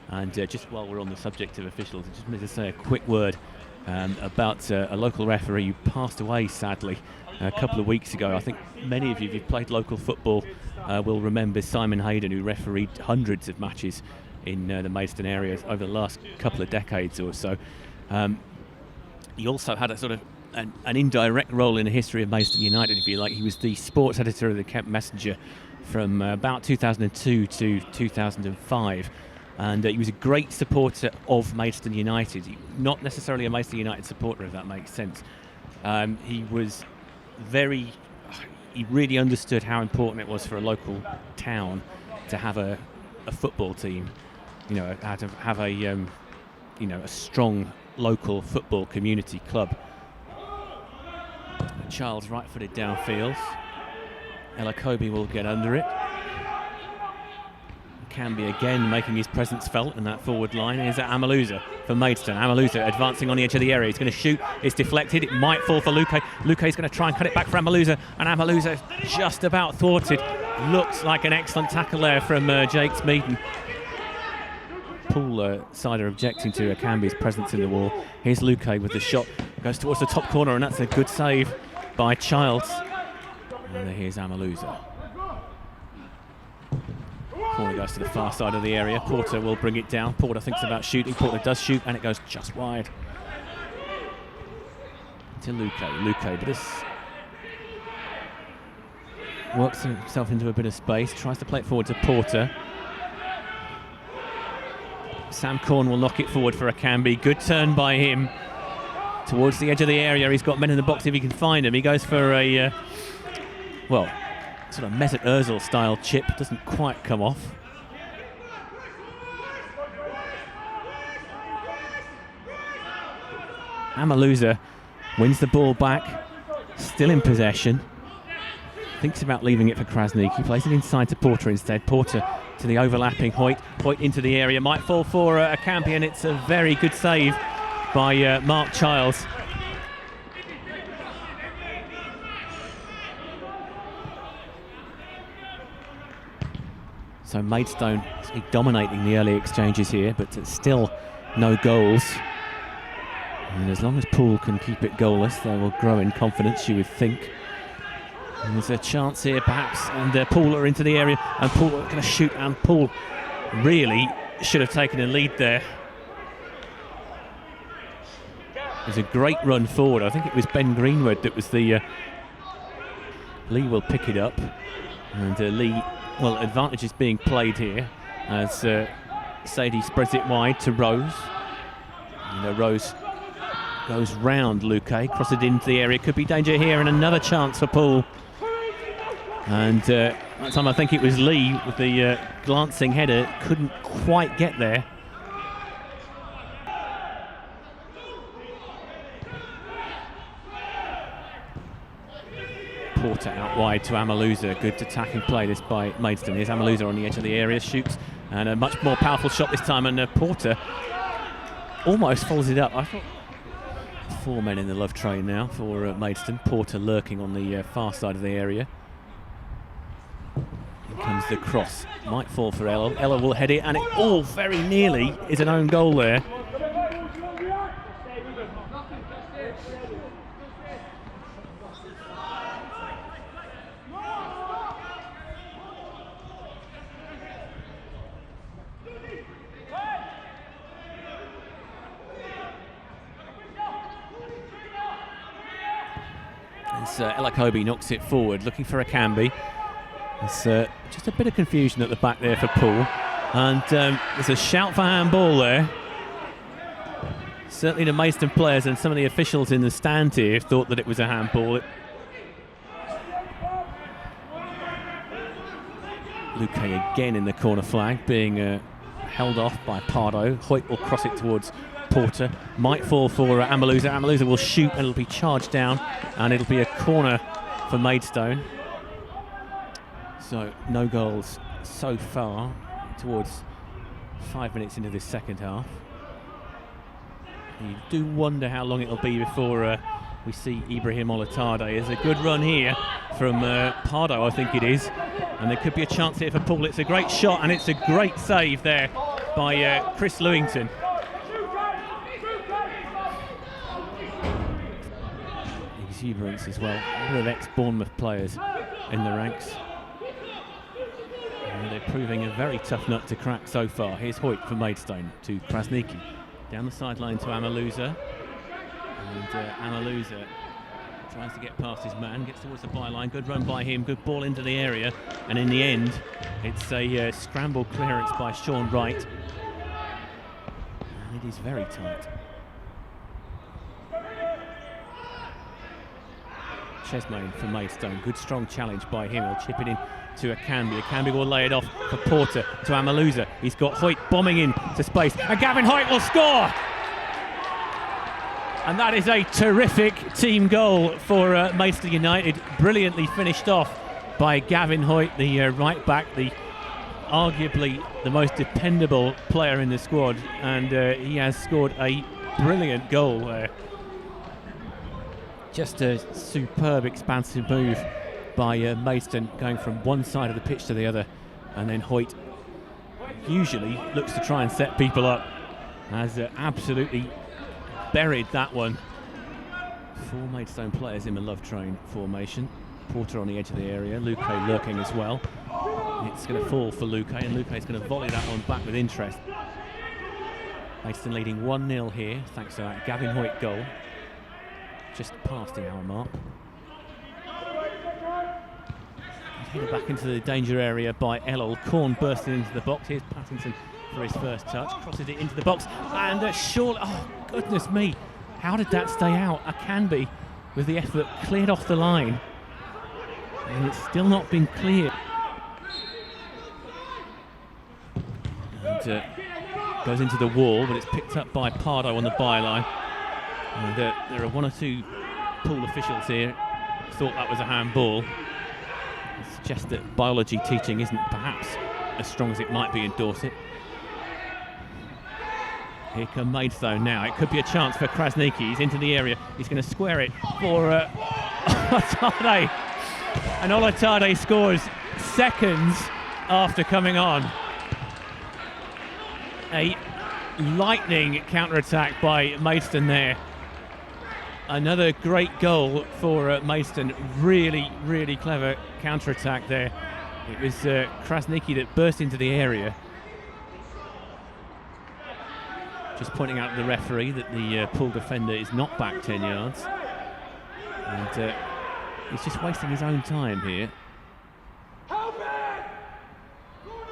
And just while we're on the subject of officials, I just wanted to say a quick word about a local referee who passed away, sadly, a couple of weeks ago. I think many of you, if you've played local football, will remember Simon Hayden, who refereed hundreds of matches in the Maidstone area over the last couple of decades or so. He also had a sort of an indirect role in the history of Maidstone United, if you like. He was the sports editor of the Kent Messenger from about 2002 to 2005. And he was a great supporter of Maidstone United. Not necessarily a Maidstone United supporter, if that makes sense. He really understood how important it was for a local town to have a football team. You know, to have a strong local football community club. Charles right-footed downfield. Ella Kobe will get under it. Canby again making his presence felt in that forward line. Here's Amaluza for Maidstone. Amaluza advancing on the edge of the area. He's going to shoot. It's deflected. It might fall for Luque. Luque's going to try and cut it back for Amaluza, and Amaluza just about thwarted. Looks like an excellent tackle there from Jake Smeaton. Poole side are objecting to Canby's presence in the wall. Here's Luque with the shot. Goes towards the top corner, and that's a good save by Childs. And here's Amaluza. Corner goes to the far side of the area. Porter will bring it down. Porter thinks about shooting. Porter does shoot, and it goes just wide. To Luque. Luque, but this works himself into a bit of space. Tries to play it forward to Porter. Sam Corn will knock it forward for Akambi. Good turn by him towards the edge of the area. He's got men in the box if he can find him. He goes for a sort of Mesut Ozil style chip. Doesn't quite come off. Amaluza wins the ball back, still in possession. Thinks about leaving it for Krasniqi. He plays it inside to Porter instead. Porter to the overlapping Hoyt. Hoyt into the area. Might fall for Akambi, and it's a very good save by Mark Childs. So Maidstone dominating the early exchanges here, but still no goals. And as long as Poole can keep it goalless, they will grow in confidence, you would think. And there's a chance here, perhaps, and Poole are into the area, and Poole are going to shoot, and Poole really should have taken a lead there. It was a great run forward. I think it was Ben Greenwood that was the... Lee will pick it up, and Lee... Well, advantage is being played here as Sadie spreads it wide to Rose. And Rose goes round Luque, crosses it into the area. Could be danger here, and another chance for Poole. And that time I think it was Lee with the glancing header. Couldn't quite get there. Porter out wide to Amaluza. Good attacking play this by Maidstone. Here's Amaluza on the edge of the area, shoots, and a much more powerful shot this time, and Porter almost follows it up. I thought 4 men in the love train now for Maidstone. Porter lurking on the far side of the area. Here comes the cross. Might fall for Ella. Ella will head it, and it all very nearly is an own goal there. Ella Kobe knocks it forward, looking for Akambi. There's just a bit of confusion at the back there for Poole. And there's a shout for handball there. Certainly the Maidstone players and some of the officials in the stand here thought that it was a handball. Luque again in the corner flag, being held off by Pardo. Hoyt will cross it towards Porter. Might fall for Amaluza. Amaluza will shoot, and it'll be charged down, and it'll be a corner for Maidstone. So no goals so far towards 5 minutes into this second half. You do wonder how long it'll be before we see Ibrahim Olatade. There's a good run here from Pardo, I think it is, and there could be a chance here for Poole. It's a great shot, and it's a great save there by Chris Lewington. Exuberance as well. A lot of ex-Bournemouth players in the ranks. And they're proving a very tough nut to crack so far. Here's Hoyt for Maidstone to Krasniqi. Down the sideline to Amaluza. And Amaluza tries to get past his man, gets towards the byline. Good run by him, good ball into the area. And in the end, it's a scramble clearance by Sean Wright. And it is very tight. Chesmain for Maidstone, good strong challenge by him. He'll chip it in to Akanbi. Akanbi will lay it off for Porter to Amaluza. He's got Hoyt bombing in to space, and Gavin Hoyt will score! And that is a terrific team goal for Maidstone United. Brilliantly finished off by Gavin Hoyt, the right back, arguably the most dependable player in the squad, and he has scored a brilliant goal. Just a superb expansive move by Maidstone, going from one side of the pitch to the other, and then Hoyt usually looks to try and set people up, has absolutely buried that one. 4 Maidstone players in the love train formation. Porter on the edge of the area, Luque lurking as well. It's going to fall for Luque, and Luque is going to volley that one back with interest. Maidstone leading 1-0 here, thanks to that Gavin Hoyt goal. Just past the hour mark. Headed back into the danger area by Ellel. Corn bursting into the box. Here's Pattinson for his first touch. Crosses it into the box. And surely, oh goodness me, how did that stay out? Akanbi, with the effort, cleared off the line. And it's still not been cleared. And goes into the wall, but it's picked up by Pardo on the byline. And there are 1 or 2 Poole officials here who thought that was a handball. It suggests that biology teaching isn't perhaps as strong as it might be in Dorset. Here come Maidstone now. It could be a chance for Krasniqi. He's into the area. He's going to square it for Olatade. And Olatade scores seconds after coming on. A lightning counter-attack by Maidstone there. Another great goal for Maidstone. Really, really clever counter-attack there. It was Krasniqi that burst into the area. Just pointing out to the referee that the Poole defender is not back 10 yards. And he's just wasting his own time here.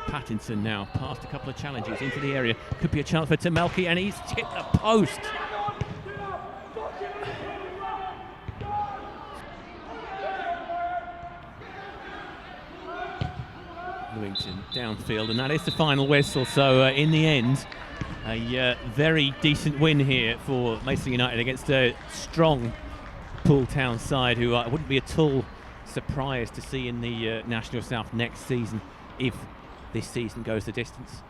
Pattinson now past a couple of challenges into the area. Could be a chance for Tamelki, and he's hit the post. Lewington downfield, and that is the final whistle. So in the end, a very decent win here for Maidstone United against a strong Poole Town side, who I wouldn't be at all surprised to see in the National South next season if this season goes the distance.